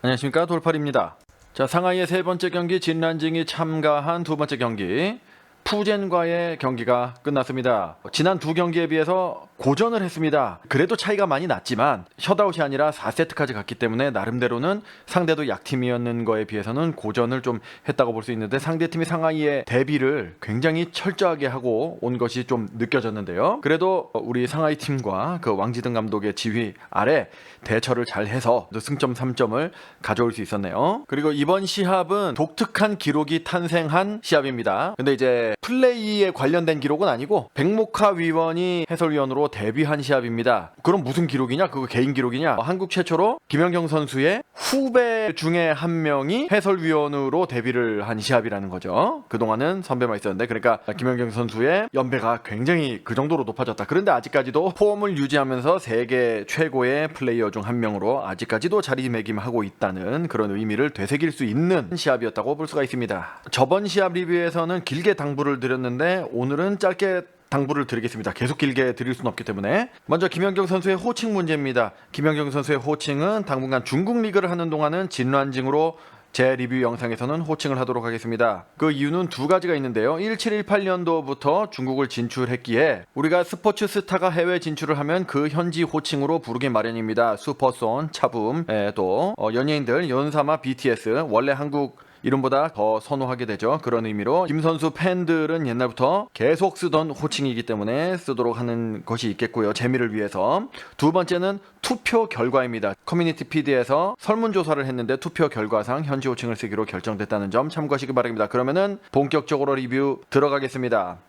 안녕하십니까, 돌팔입니다. 자, 상하이의 세 번째 경기 진란징이 참가한 두 번째 경기 푸젠과의 경기가 끝났습니다. 지난 두 경기에 비해서 고전을 했습니다. 그래도 차이가 많이 났지만 셧아웃이 아니라 4세트까지 갔기 때문에 나름대로는 상대도 약팀이었는 거에 비해서는 고전을 좀 했다고 볼 수 있는데, 상대팀이 상하이의 대비를 굉장히 철저하게 하고 온 것이 좀 느껴졌는데요. 그래도 우리 상하이 팀과 그 왕지등 감독의 지휘 아래 대처를 잘 해서 승점 3점을 가져올 수 있었네요. 그리고 이번 시합은 독특한 기록이 탄생한 시합입니다. 근데 이제 플레이에 관련된 기록은 아니고 백목하 위원이 해설위원으로 데뷔한 시합입니다. 그럼 무슨 기록이냐? 그거 개인 기록이냐? 한국 최초로 김연경 선수의 후배 중에 한 명이 해설위원으로 데뷔를 한 시합이라는 거죠. 그동안은 선배만 있었는데, 그러니까 김연경 선수의 연배가 굉장히 그 정도로 높아졌다. 그런데 아직까지도 폼을 유지하면서 세계 최고의 플레이어 중 한 명으로 아직까지도 자리매김하고 있다는 그런 의미를 되새길 수 있는 시합이었다고 볼 수가 있습니다. 저번 시합 리뷰에서는 길게 당부를 드렸는데 오늘은 짧게 당부를 드리겠습니다. 계속 길게 드릴 수는 없기 때문에. 먼저 김연경 선수의 호칭 문제입니다. 김연경 선수의 호칭은 당분간 중국 리그를 하는 동안은 진란징으로 제 리뷰 영상에서는 호칭을 하도록 하겠습니다. 그 이유는 두 가지가 있는데요. 1718년도부터 중국을 진출했기에 우리가 스포츠 스타가 해외 진출을 하면 그 현지 호칭으로 부르기 마련입니다. 슈퍼손, 차붐, 또 연예인들 연사마 BTS, 원래 한국 이름보다 더 선호하게 되죠. 그런 의미로 김 선수 팬들은 옛날부터 계속 쓰던 호칭이기 때문에 쓰도록 하는 것이 있겠고요. 재미를 위해서. 두 번째는 투표 결과입니다. 커뮤니티 피드에서 설문조사를 했는데 투표 결과상 현지 호칭을 쓰기로 결정됐다는 점 참고하시기 바랍니다. 그러면은 본격적으로 리뷰 들어가겠습니다.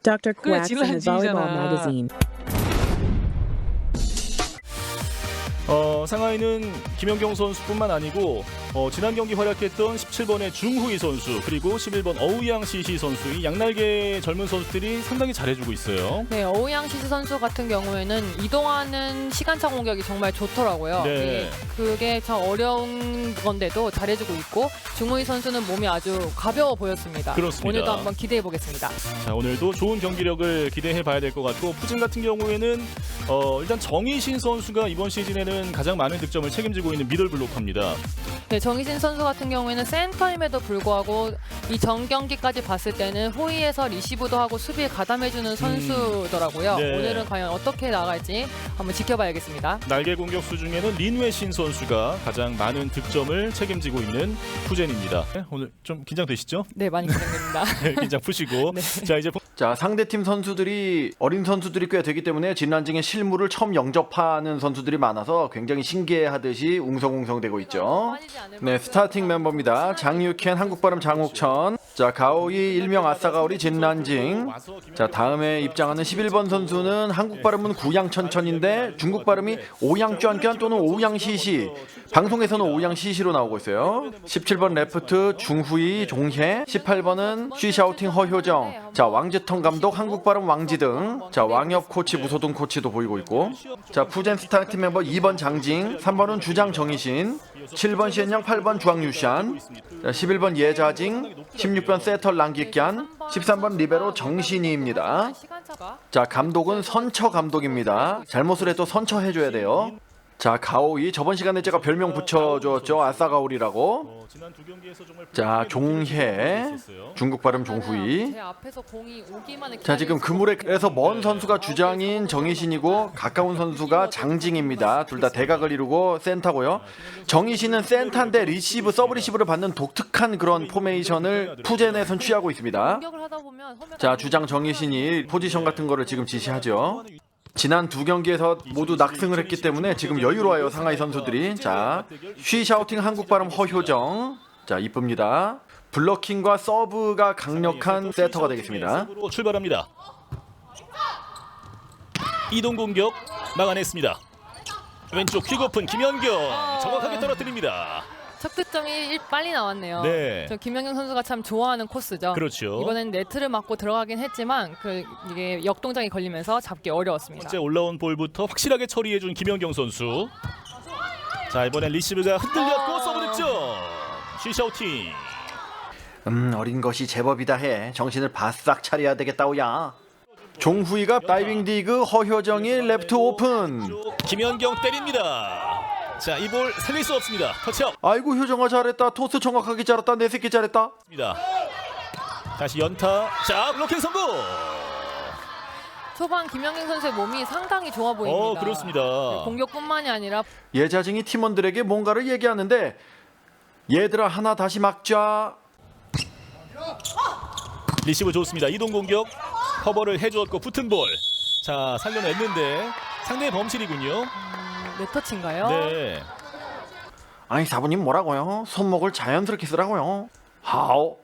Dr. 그래, Quacks in the Volleyball 진란징이잖아. Magazine. 상하이는 김연경 선수뿐만 아니고 지난 경기 활약했던 17번의 중후이 선수, 그리고 11번 어우양 시시 선수, 이 양날개 젊은 선수들이 상당히 잘해주고 있어요. 네, 어우양 시스 선수 같은 경우에는 이동하는 시간차 공격이 정말 좋더라고요. 네. 그게 참 어려운 건데도 잘해주고 있고, 중호이 선수는 몸이 아주 가벼워 보였습니다. 그렇습니다. 오늘도 한번 기대해 보겠습니다. 자, 오늘도 좋은 경기력을 기대해 봐야 될 것 같고, 푸진 같은 경우에는 일단 정희신 선수가 이번 시즌에는 가장 많은 득점을 책임지고 있는 미들 블로커입니다. 네, 정희진 선수 같은 경우에는 센터임에도 불구하고 이 전 경기까지 봤을 때는 호위에서 리시브도 하고 수비에 가담해주는 선수더라고요. 네. 오늘은 과연 어떻게 나갈지 한번 지켜봐야겠습니다. 날개 공격수 중에는 린웨신 선수가 가장 많은 득점을 책임지고 있는 푸젠입니다. 오늘 좀 긴장되시죠? 네, 많이 긴장됩니다. 긴장 푸시고. 네. 자, 이제 자, 상대팀 선수들이 어린 선수들이 꽤 되기 때문에 진란징의 실무를 처음 영접하는 선수들이 많아서 굉장히 신기해하듯이 웅성웅성되고 있죠. 네, 스타팅 멤버입니다. 장유켄, 한국발음 장욱천, 자, 가오이, 일명 아싸가오리 진란징. 자, 다음에 입장하는 11번 선수는 한국 발음은 구양천천인데 중국 발음이 오양쫀견 또는 오양시시. 방송에서는 오양시시로 나오고 있어요. 17번 레프트 중후이 종혜, 18번은 쉬샤오팅 허효정. 자, 왕지턴 감독 한국 발음 왕지등. 자, 왕엽 코치 무소등 코치도 보이고 있고. 자, 푸젠 스타팅 멤버 2번 장징, 3번은 주장 정희신, 7번 시엔양, 8번 주황유샨, 11번 예자징, 16번 세터 랑기꺄, 13번 리베로 정신이입니다. 자, 감독은 선처 감독입니다. 잘못을 해도 선처해줘야 돼요. 자, 가오이, 저번 시간에 제가 별명 붙여줬죠. 아싸가오리라고. 자, 종혜, 중국 발음 종후이. 제 앞에서 공이 오기만을 자, 지금 그물에서 먼 선수가 주장인 정희신이고 가까운 선수가 장징입니다. 둘 다 대각을 이루고 센터고요. 정희신은 센터인데 리시브, 서브 리시브를 받는 독특한 그런 포메이션을 푸젠에선 취하고 있습니다. 공격을 하다 보면 자, 주장 정희신이 포지션 같은 거를 지금 지시하죠. 지난 두 경기에서 모두 낙승을 했기 때문에 지금 여유로워요, 상하이 선수들이. 자, 쉬샤오팅 한국 발음 허효정. 자, 이쁩니다. 블러킹과 서브가 강력한 세터가 되겠습니다. 출발합니다. 이동 공격 막아냈습니다. 왼쪽 퀵오픈 김연경 정확하게 떨어뜨립니다. 첫 득점이 빨리 나왔네요. 네. 저 김연경 선수가 참 좋아하는 코스죠. 그렇죠. 이번엔 네트를 맞고 들어가긴 했지만 이게 역동작이 걸리면서 잡기 어려웠습니다. 이제 올라온 볼부터 확실하게 처리해준 김연경 선수. 자, 이번엔 리시브가 흔들렸고 서브 득점. 쉬샤오팅. 어린 것이 제법이다 해. 정신을 바싹 차려야 되겠다오야. 종후이가 다이빙 디그, 허효정이 레프트 오픈. 김연경 때립니다. 자, 이 볼 살릴 수 없습니다. 터치아웃. 아이고 효정아 잘했다. 토스 정확하게 잘했다. 내 새끼 잘했다. 다시 연타. 자, 블로킹 성공. 초반 김연경 선수의 몸이 상당히 좋아 보입니다. 그렇습니다. 네, 공격뿐만이 아니라 예자징이 팀원들에게 뭔가를 얘기하는데 얘들아 하나 다시 막자. 리시브 좋습니다. 이동 공격. 커버를 해주었고 붙은 볼. 자, 살려냈는데 상대의 범실이군요. 네터치인가요? 네. 아니 사부님 뭐라고요? 손목을 자연스럽게 쓰라고요. 하오.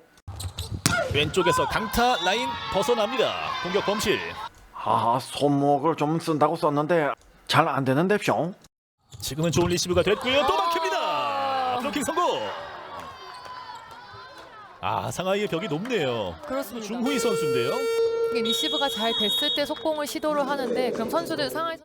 왼쪽에서 강타 라인 벗어납니다. 공격 범실. 아 손목을 좀 쓴다고 썼는데 잘 안 되는데쇼. 지금은 좋은 리시브가 됐고요. 또 막힙니다. 블로킹 성공. 상하이의 벽이 높네요. 그렇습니다. 중후이 선수인데요. 이게 리시브가 잘 됐을 때 속공을 시도를 하는데 그럼 선수들 상하이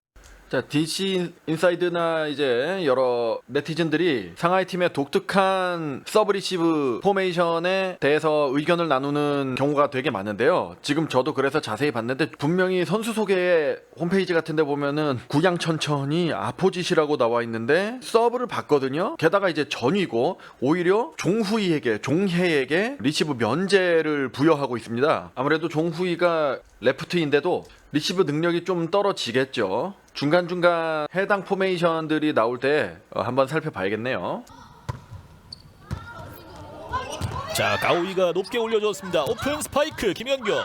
자 DC 인사이드나 이제 여러 네티즌들이 상하이 팀의 독특한 서브 리시브 포메이션에 대해서 의견을 나누는 경우가 되게 많은데요. 지금 저도 그래서 자세히 봤는데 분명히 선수 소개 홈페이지 같은데 보면은 구양천천히 아포짓이라고 나와 있는데 서브를 봤거든요. 게다가 이제 전위고 오히려 종해에게 리시브 면제를 부여하고 있습니다. 아무래도 종후이가 레프트인데도 리시브 능력이 좀 떨어지겠죠. 중간중간 해당 포메이션들이 나올 때 한번 살펴봐야겠네요. 자, 가오이가 높게 올려줬습니다. 오픈 스파이크 김연경.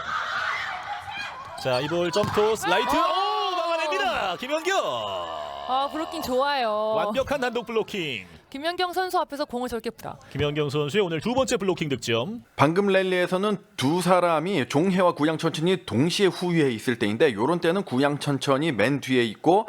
자, 이볼 점토스 라이트. 막아냅니다. 김연경. 블로킹 좋아요. 완벽한 단독 블로킹. 김연경 선수 앞에서 공을 저렇게 푸다. 김연경 선수의 오늘 두 번째 블로킹 득점. 방금 랠리에서는 두 사람이 종해와 구양천천이 동시에 후위에 있을 때인데 이런 때는 구양천천이 맨 뒤에 있고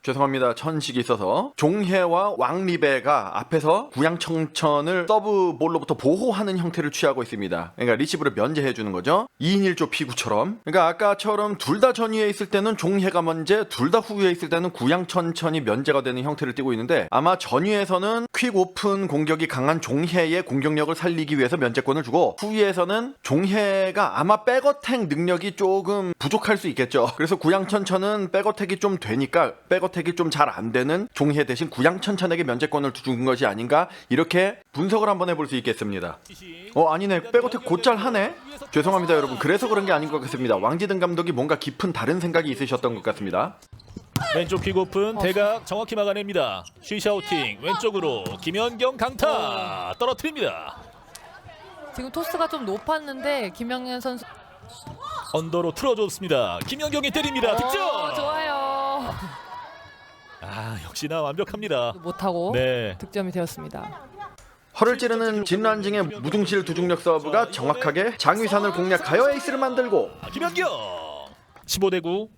죄송합니다. 천식이 있어서 종해와 왕리베가 앞에서 구양천천을 서브볼로부터 보호하는 형태를 취하고 있습니다. 그러니까 리시브를 면제해 주는 거죠. 2인 1조 피구처럼. 그러니까 아까처럼 둘 다 전위에 있을 때는 종해가 먼저, 둘 다 후위에 있을 때는 구양천천이 면제가 되는 형태를 띠고 있는데 아마 전위에서는 퀵 오픈 공격이 강한 종해의 공격력을 살리기 위해서 면제권을 주고 후위에서는 종해가 아마 백어택 능력이 조금 부족할 수 있겠죠. 그래서 구양천천은 백어택이 좀 되니까 백어택이 좀 잘 안 되는 종해 대신 구양천천에게 면제권을 준 것이 아닌가 이렇게 분석을 한번 해볼 수 있겠습니다. 아니네. 백어택 곧잘 하네. 죄송합니다 여러분. 그래서 그런 게 아닌 것 같습니다. 왕지등 감독이 뭔가 깊은 다른 생각이 있으셨던 것 같습니다. 왼쪽 퀵 오픈 대각 정확히 막아냅니다. 쉬샤우팅 왼쪽으로 김연경 강타 떨어뜨립니다. 지금 토스가 좀 높았는데 김연경 선수 언더로 틀어줬습니다. 김연경이 때립니다. 득점. 좋아요. 역시나 완벽합니다. 못하고 네. 득점이 되었습니다. 허를 찌르는 진란징의 무둥실 두중력 서브가 정확하게 장위산을 공략하여 에이스를 만들고 김연경 15대9.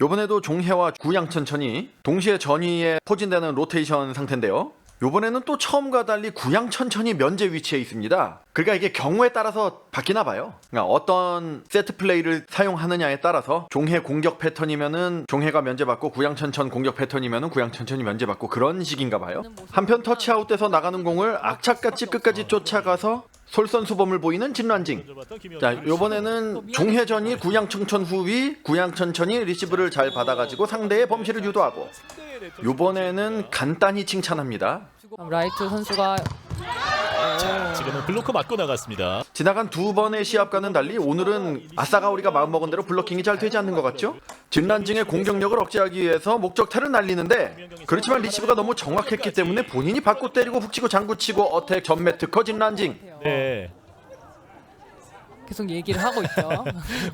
요번에도 종해와 구양천천이 동시에 전위에 포진되는 로테이션 상태인데요. 요번에는 또 처음과 달리 구양천천이 면제 위치에 있습니다. 그러니까 이게 경우에 따라서 바뀌나 봐요. 그러니까 어떤 세트 플레이를 사용하느냐에 따라서 종해 공격 패턴이면은 종해가 면제받고 구양천천 공격 패턴이면은 구양천천이 면제받고 그런 식인가 봐요. 한편 터치아웃돼서 나가는 공을 악착같이 끝까지 쫓아가서 솔선수범을 보이는 진란징. 자, 요번에는 종해전이 구양천천 후위, 구양천천이 리시브를 잘 받아가지고 상대의 범실을 유도하고 요번에는 간단히 칭찬합니다. 라이트 선수가 자, 지금은 블로커 맞고 나갔습니다. 지나간 두 번의 시합과는 달리 오늘은 아싸가오리가 마음먹은 대로 블로킹이 잘 되지 않는 것 같죠? 진란징의 공격력을 억제하기 위해서 목적타를 날리는데 그렇지만 리시브가 너무 정확했기 때문에 본인이 받고 때리고 훅치고 장구치고 어택 전매 특허 진란징. 네. 계속 얘기를 하고 있죠.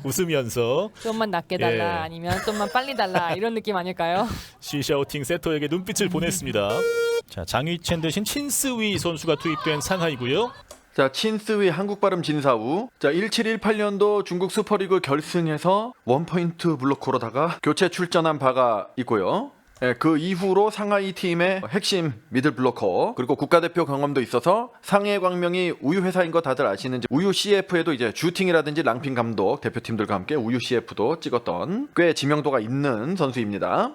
웃으면서 좀만 낮게 달라 예. 아니면 좀만 빨리 달라 이런 느낌 아닐까요? 시샤오팅 세터에게 눈빛을 보냈습니다. 자, 장위첸 대신 친스위 선수가 투입된 상하이고요. 자, 친스위 한국 발음 진사우. 자, 1718년도 중국 슈퍼리그 결승에서 원포인트 블로커로다가 교체 출전한 바가 있고요. 예, 그 이후로 상하이 팀의 핵심 미들 블로커 그리고 국가대표 경험도 있어서 상해 광명이 우유 회사인 거 다들 아시는지 우유 CF에도 이제 주팅이라든지 랑핀 감독 대표팀들과 함께 우유 CF도 찍었던 꽤 지명도가 있는 선수입니다.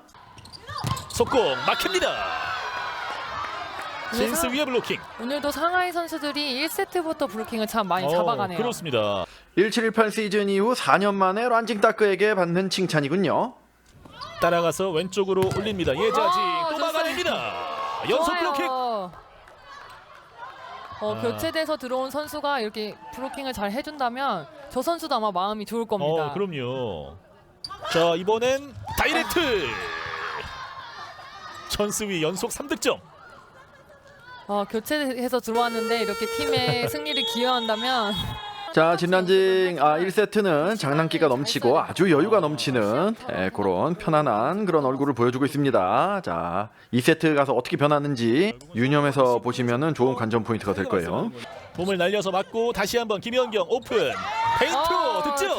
속공 막힙니다. 신스 위의 블로킹. 오늘도 상하이 선수들이 1세트부터 블로킹을 참 많이 잡아가네요. 그렇습니다. 1718 시즌 이후 4년 만에 란징 따크에게 받는 칭찬이군요. 따라가서 왼쪽으로 올립니다. 예자지 또 좋습니다. 연속 블로킹. 교체돼서 들어온 선수가 이렇게 블로킹을 잘 해준다면 저 선수도 아마 마음이 좋을 겁니다. 그럼요. 자, 이번엔 다이렉트. 전수위 연속 3득점. 교체해서 들어왔는데 이렇게 팀의 승리를 기여한다면 자, 진란징 1세트는 장난기가 넘치고 아주 여유가 넘치는 그런 편안한 그런 얼굴을 보여주고 있습니다. 자, 2세트 가서 어떻게 변하는지 유념해서 보시면은 좋은 관전 포인트가 될 거예요. 몸을 날려서 맞고 다시 한번 김연경 오픈. 페인트 득점.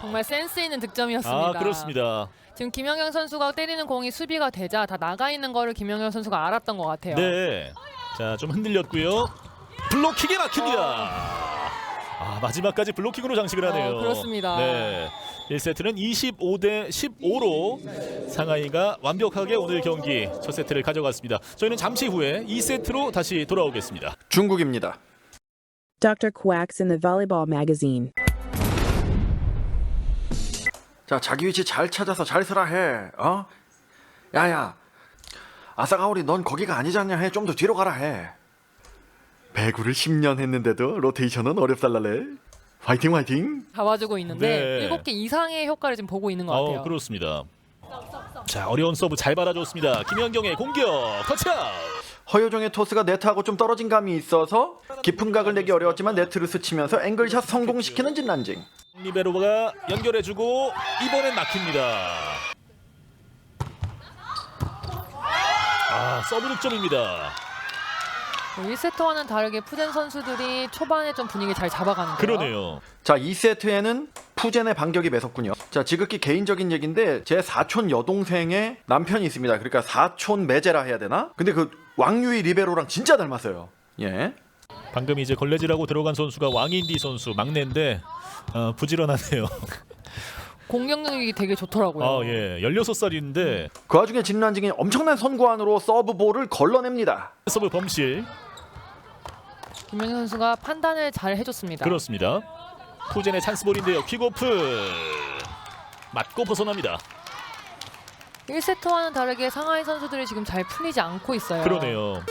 정말 센스 있는 득점이었습니다. 그렇습니다. 지금 김연경 선수가 때리는 공이 수비가 되자 다 나가 있는 거를 김연경 선수가 알았던 것 같아요. 네. 자, 좀 흔들렸고요. 블로킹에 막힙니다. 마지막까지 블로킹으로 장식을 하네요. 그렇습니다. 네. 1세트는 25대 15로 상하이가 완벽하게 오늘 경기 첫 세트를 가져갔습니다. 저희는 잠시 후에 2세트로 다시 돌아오겠습니다. 중국입니다. Dr. Quacks in the Volleyball Magazine. 자, 자기 위치 잘 찾아서 잘 서라 해. 야야, 아사가오리 넌 거기가 아니잖냐 해. 좀 더 뒤로 가라 해. 배구를 10년 했는데도 로테이션은 어렵살라래. 화이팅 화이팅. 잡아주고 있는데 네. 7개 이상의 효과를 지금 보고 있는 것 같아요. 그렇습니다. 자, 어려운 서브 잘 받아줬습니다. 김연경의 공격 터치아웃. 허효정의 토스가 네트하고 좀 떨어진 감이 있어서 깊은 각을 내기 어려웠지만 네트를 스치면서 앵글샷 성공시키는 진란징. 리베로가 연결해주고 이번엔 막힙니다. 서브 득점입니다. 1세트와는 다르게 푸젠 선수들이 초반에 좀 분위기 잘 잡아가는데요. 그러네요. 자, 2세트에는 푸젠의 반격이 매섭군요. 자, 지극히 개인적인 얘기인데 제 사촌 여동생의 남편이 있습니다. 그러니까 사촌 매제라 해야 되나? 근데 그 왕유이 리베로랑 진짜 닮았어요. 예. 방금 이제 걸레질하고 들어간 선수가 왕인디 선수 막내인데 부지런하네요. 공격력이 되게 좋더라고요. 16살인데 그 와중에 진란징이 엄청난 선구안으로 서브볼을 걸러냅니다. 서브 범실. 김연경 선수가 판단을 잘 해줬습니다. 그렇습니다. 푸젠의 찬스볼인데요. 킥오프 맞고 벗어납니다. 1세트와는 다르게 상하이 선수들이 지금 잘 풀리지 않고 있어요. 그러네요.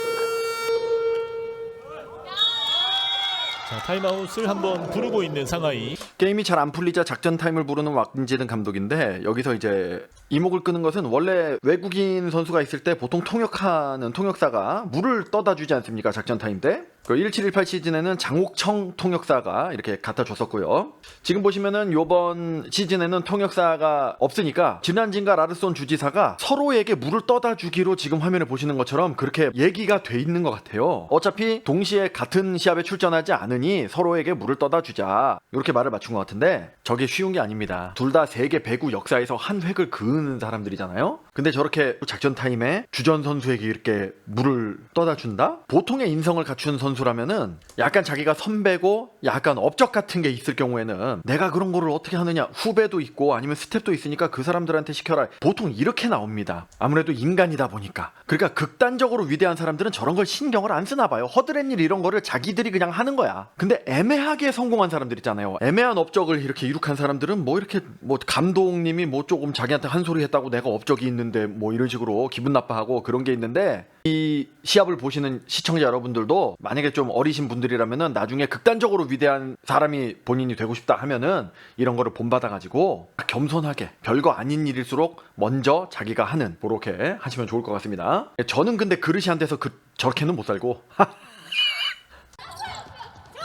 자, 타임아웃을 한번 부르고 있는 상하이. 게임이 잘 안 풀리자 작전 타임을 부르는 왁진지든 감독인데 여기서 이제 이목을 끄는 것은 원래 외국인 선수가 있을 때 보통 통역하는 통역사가 물을 떠다 주지 않습니까? 작전 타임 때. 그 1718 시즌에는 장옥청 통역사가 이렇게 갖다 줬었고요. 지금 보시면은 요번 시즌에는 통역사가 없으니까 진란진과 라르손 주지사가 서로에게 물을 떠다 주기로 지금 화면을 보시는 것처럼 그렇게 얘기가 돼 있는 것 같아요. 어차피 동시에 같은 시합에 출전하지 않으니 서로에게 물을 떠다 주자. 이렇게 말을 맞춘 것 같은데 저게 쉬운 게 아닙니다. 둘 다 세계 배구 역사에서 한 획을 그은 사람들이잖아요. 근데 저렇게 작전 타임에 주전 선수에게 이렇게 물을 떠다 준다? 보통의 인성을 갖춘 선수라면은 약간 자기가 선배고 약간 업적 같은 게 있을 경우에는 내가 그런 거를 어떻게 하느냐, 후배도 있고 아니면 스텝도 있으니까 그 사람들한테 시켜라. 보통 이렇게 나옵니다. 아무래도 인간이다 보니까. 그러니까 극단적으로 위대한 사람들은 저런 걸 신경을 안 쓰나 봐요. 허드렛일 이런 거를 자기들이 그냥 하는 거야. 근데 애매하게 성공한 사람들 있잖아요. 애매한 업적을 이렇게 이룩한 사람들은 뭐 이렇게 뭐 감독님이 뭐 조금 자기한테 한 소리 했다고 내가 업적이 있는데 뭐 이런 식으로 기분 나빠하고 그런 게 있는데, 이 시합을 보시는 시청자 여러분들도 만약에 좀 어리신 분들이라면은 나중에 극단적으로 위대한 사람이 본인이 되고 싶다 하면은 이런 거를 본받아가지고 겸손하게 별거 아닌 일일수록 먼저 자기가 하는 그렇게 하시면 좋을 것 같습니다. 저는 근데 그릇이 안 돼서 저렇게는 못 살고.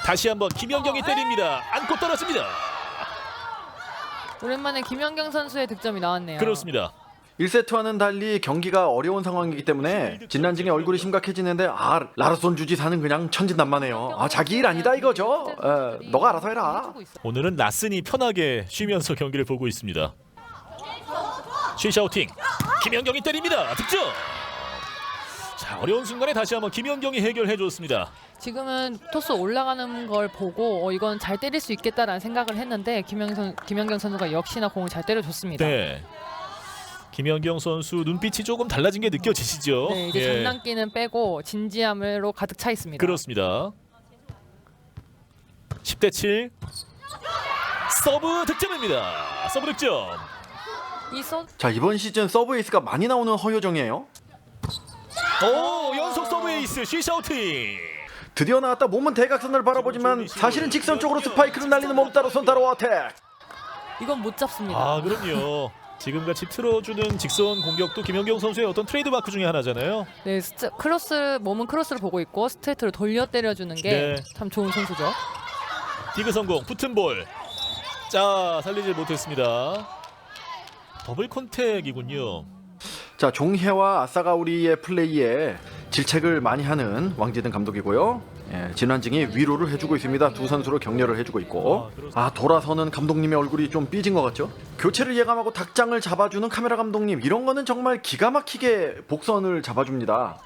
다시 한번 김연경이 때립니다. 안고 떨어집니다. 오랜만에 김연경 선수의 득점이 나왔네요. 그렇습니다. 1세트와는 달리 경기가 어려운 상황이기 때문에 진란징의 얼굴이 심각해지는데 라르손 주지사는 그냥 천진난만해요. 자기 일 아니다 이거죠. 너가 알아서 해라. 오늘은 나슨이 편하게 쉬면서 경기를 보고 있습니다. 쉬샤우팅 김연경이 때립니다. 득점. 자, 어려운 순간에 다시 한번 김연경이 해결해줬습니다. 지금은 토스 올라가는 걸 보고 이건 잘 때릴 수 있겠다라는 생각을 했는데 김연경 선수가 역시나 공을 잘 때려줬습니다. 네. 김연경 선수 눈빛이 조금 달라진 게 느껴지시죠? 네, 이제 장난기는 빼고 진지함으로 가득 차 있습니다. 그렇습니다. 10대 7 서브 득점입니다. 서브 득점. 자, 이번 시즌 서브 에이스가 많이 나오는 허효정이에요. 오, 연속 서브 에이스 쉬샤우팅. 드디어 나왔다. 몸은 대각선을 바라보지만 사실은 직선 쪽으로 스파이크를 날리는 몸따로 손따로 어택. 이건 못 잡습니다. 아, 그럼요. 지금같이 틀어주는 직선 공격도 김연경 선수의 어떤 트레이드마크 중에 하나잖아요. 네, 몸은 크로스를 보고 있고 스트레이트로 돌려 때려주는 게 참 네. 좋은 선수죠. 디그 성공, 붙은 볼. 자, 살리지 못했습니다. 더블 컨택이군요. 자, 종혜와 아사가우리의 플레이에 질책을 많이 하는 왕지든 감독이고요. 예, 진환징이 위로를 해주고 있습니다. 두 선수로 격려를 해주고 있고. 돌아서는 감독님의 얼굴이 좀 삐진 것 같죠? 교체를 예감하고 닭장을 잡아주는 카메라 감독님, 이런 거는 정말 기가 막히게 복선을 잡아줍니다.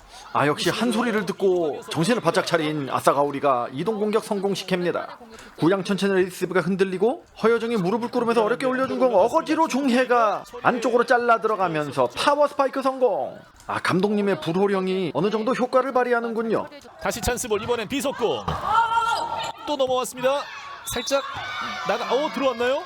역시 한 소리를 듣고 정신을 바짝 차린 아사가우리가 이동 공격 성공시킵니다. 구양천천의 리시브가 흔들리고 허여정이 무릎을 꿇으면서 어렵게 올려준 공 어거지로 종혜가 안쪽으로 잘라 들어가면서 파워 스파이크 성공. 감독님의 불호령이 어느 정도 효과를 발휘하는군요. 다시 찬스볼, 이번엔 비속공. 또 넘어왔습니다. 살짝 들어왔나요?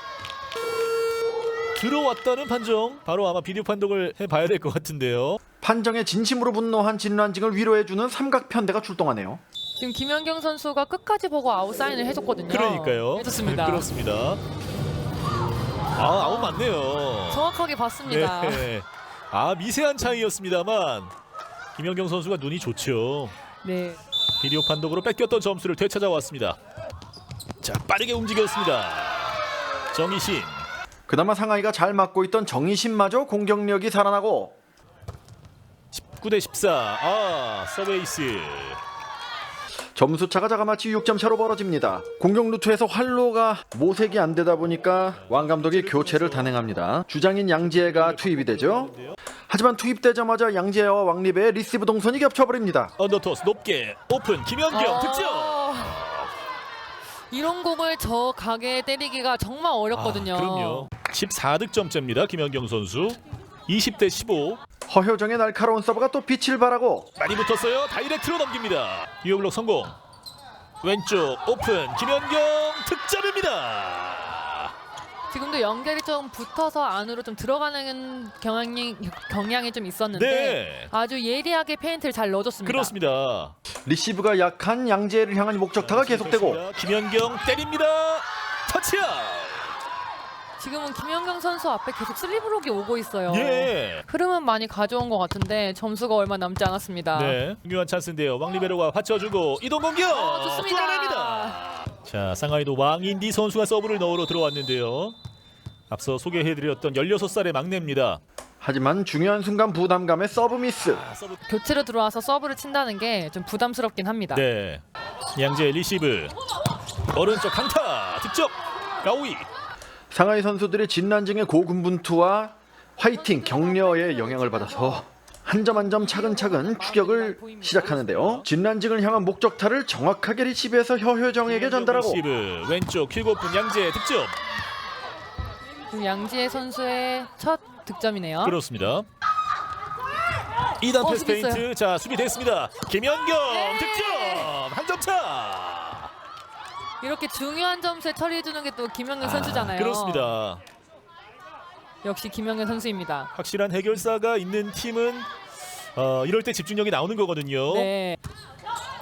들어왔다는 판정. 바로 아마 비디오 판독을 해봐야 될 것 같은데요. 판정에 진심으로 분노한 진란징을 위로해주는 삼각편대가 출동하네요. 지금 김연경 선수가 끝까지 보고 아웃 사인을 해줬거든요. 그러니까요. 해줬습니다. 그렇습니다. 아웃 맞네요. 정확하게 봤습니다. 네. 미세한 차이였습니다만 김연경 선수가 눈이 좋죠. 네. 비디오 판독으로 뺏겼던 점수를 되찾아왔습니다. 자, 빠르게 움직였습니다. 정희신. 그나마 상하이가 잘 맞고 있던 정희신마저 공격력이 살아나고 19대 14. 서베이스. 점수차가 자그마치 6점 차로 벌어집니다. 공격 루트에서 활로가 모색이 안 되다 보니까 왕 감독이 교체를 단행합니다. 주장인 양지혜가 투입이 되죠. 하지만 투입되자마자 양지혜와 왕립의 리시브 동선이 겹쳐버립니다. 언더토스 높게 오픈. 김연경 득점. 이런 공을 저 가게에 때리기가 정말 어렵거든요. 그럼요. 14득점째입니다. 김연경 선수. 20대 15. 허효정의 날카로운 서브가 또 빛을 발하고 많이 붙었어요. 다이렉트로 넘깁니다. 유효블록 성공. 왼쪽 오픈. 김연경 득점입니다. 지금도 연결이 좀 붙어서 안으로 좀 들어가는 경향이 좀 있었는데 네. 아주 예리하게 페인트를 잘 넣어줬습니다. 그렇습니다. 리시브가 약한 양지혜를 향한 목적타가 계속되고 김연경 때립니다. 터치아웃. 지금은 김연경 선수 앞에 계속 슬리브록이 오고 있어요. 예. 흐름은 많이 가져온 것 같은데 점수가 얼마 남지 않았습니다. 네. 중요한 찬스인데요. 왕리베로가 받쳐주고 이동 공격. 좋습니다. 뚫어냅니다. 자, 상하이도 왕인디 선수가 서브를 넣으러 들어왔는데요. 앞서 소개해드렸던 16살의 막내입니다. 하지만 중요한 순간 부담감의 서브 미스. 교체로 들어와서 서브를 친다는 게 좀 부담스럽긴 합니다. 네. 양재 리시브. 오른쪽 강타. 득점. 가오이. 상하이 선수들이 진란징의 고군분투와 화이팅, 격려에 영향을 받아서 한 점 한 점 차근차근 추격을 시작하는데요. 진란징을 향한 목적타를 정확하게 리시브해서 허효정에게 전달하고 리시브. 왼쪽 킬고픈 양재 득점. 지금 양지혜 선수의 첫 득점이네요. 그렇습니다. 2단 패스 수비했어요. 페인트. 자, 수비 됐습니다. 김연경 득점. 한 점 차. 이렇게 중요한 점수에 처리해주는 게 또 김연경 선수잖아요. 그렇습니다. 역시 김연경 선수입니다. 확실한 해결사가 있는 팀은 이럴 때 집중력이 나오는 거거든요. 네.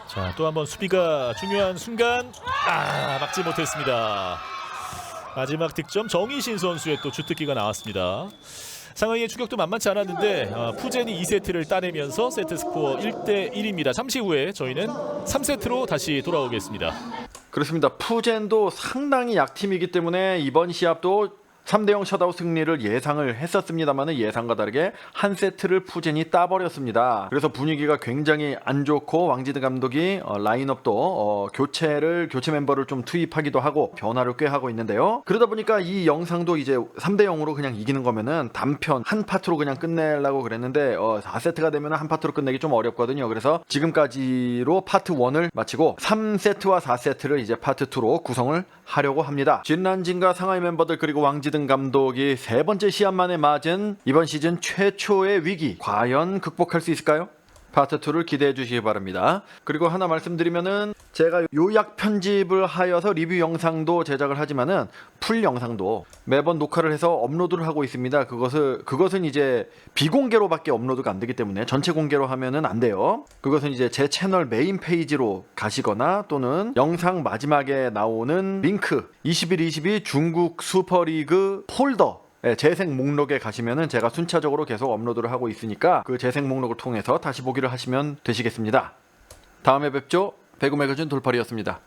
자, 또 한번 수비가 중요한 순간 막지 못했습니다. 마지막 득점 정희신 선수의 또 주특기가 나왔습니다. 상하이의 추격도 만만치 않았는데 푸젠이 2세트를 따내면서 세트 스코어 1대 1입니다. 잠시 후에 저희는 3세트로 다시 돌아오겠습니다. 그렇습니다. 푸젠도 상당히 약팀이기 때문에 이번 시합도 3대0 셧아웃 승리를 예상을 했었습니다만 예상과 다르게 한 세트를 푸젠이 따버렸습니다. 그래서 분위기가 굉장히 안 좋고 왕지드 감독이 라인업도 교체 멤버를 좀 투입하기도 하고 변화를 꽤 하고 있는데요. 그러다 보니까 이 영상도 이제 3대0으로 그냥 이기는 거면은 단편 한 파트로 그냥 끝내려고 그랬는데 4세트가 되면 한 파트로 끝내기 좀 어렵거든요. 그래서 지금까지로 파트 1을 마치고 3세트와 4세트를 이제 파트 2로 구성을 하려고 합니다. 진란진과 상하이 멤버들 그리고 왕지든 감독이 세 번째 시합 만에 맞은 이번 시즌 최초의 위기 과연 극복할 수 있을까요? 파트 2를 기대해 주시기 바랍니다. 그리고 하나 말씀드리면은 제가 요약 편집을 하여서 리뷰 영상도 제작을 하지만은 풀 영상도 매번 녹화를 해서 업로드를 하고 있습니다. 그것은 이제 비공개로밖에 업로드가 안 되기 때문에 전체 공개로 하면은 안 돼요. 그것은 이제 제 채널 메인 페이지로 가시거나 또는 영상 마지막에 나오는 링크 21-22 중국 슈퍼리그 폴더 재생 목록에 가시면은 제가 순차적으로 계속 업로드를 하고 있으니까 그 재생 목록을 통해서 다시 보기를 하시면 되시겠습니다. 다음에 뵙죠. 배구 매거진 돌팔이었습니다.